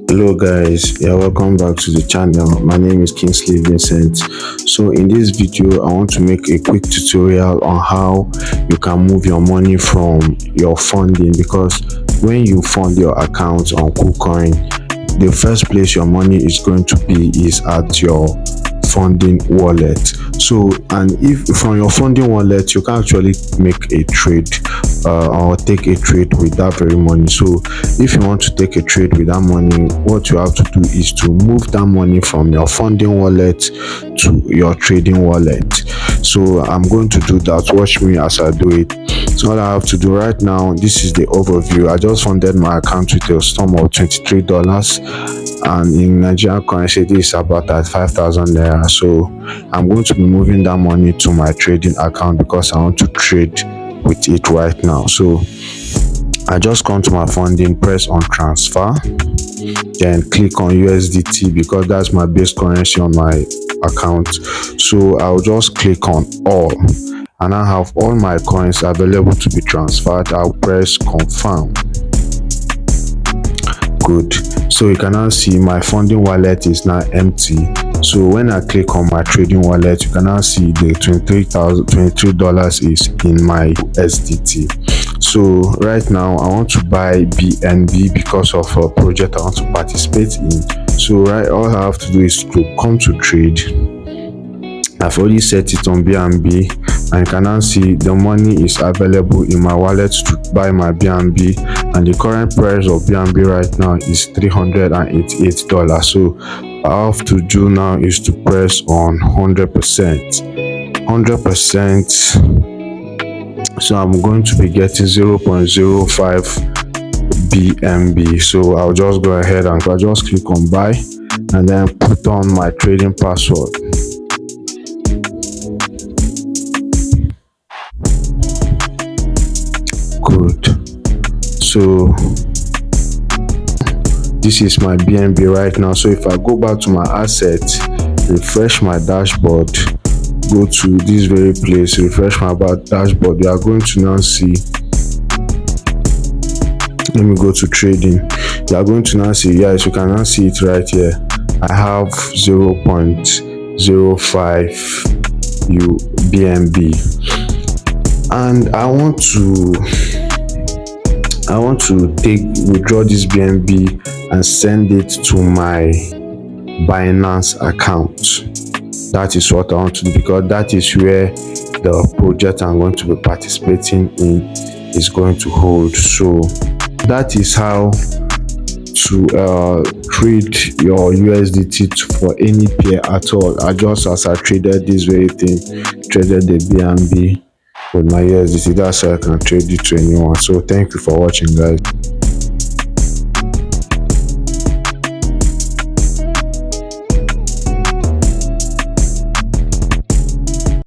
Hello guys, welcome back to the channel. My name is Kingsley Vincent. So in this video I want to make a quick tutorial on how you can move your money from your funding, because when you fund your account on Kucoin, the first place your money is going to be is at your funding wallet. So, and if from your funding wallet you can actually make a trade or take a trade with that very money. So if you want to take a trade with that money, what you have to do is to move that money from your funding wallet to your trading wallet. So I'm going to do that. Watch me as I do it. So all I have to do right now, this is the overview. I just funded my account with a sum of $23, and in Nigerian currency this is about at 5,000 naira. So I'm going to be moving that money to my trading account because I want to trade with it right now. So I just come to my funding, press on transfer, then click on USDT because that's my base currency on my account. So I'll just click on all, and I have all my coins available to be transferred. I'll press confirm. Good. So you can now see my funding wallet is now empty. So when I click on my trading wallet, you can now see the $23 is in my USDT. So right now I want to buy BNB because of a project I want to participate in. So all I have to do is to come to trade. I've already set it on BNB, and you can now see the money is available in my wallet to buy my BNB, and the current price of BNB right now is $388. So all I have to do now is to press on 100%. So I'm going to be getting 0.05 BNB. So I'll just go ahead and I'll just click on buy and then put on my trading password. Good. So this is my BNB right now. So if I go back to my assets, refresh my dashboard, go to this very place, refresh my dashboard, you are going to now see, let me go to trading. You are going to now see, yes, you can now see it right here. I have 0.05 BNB, and I want to withdraw this BNB and send it to my Binance account. That is what I want to do, because that is where the project I'm going to be participating in is going to hold. So that is how to trade your USDT for any pair at all. Just as I traded this very thing, traded the BNB with my USDT, that's how I can trade it to anyone. So thank you for watching, guys.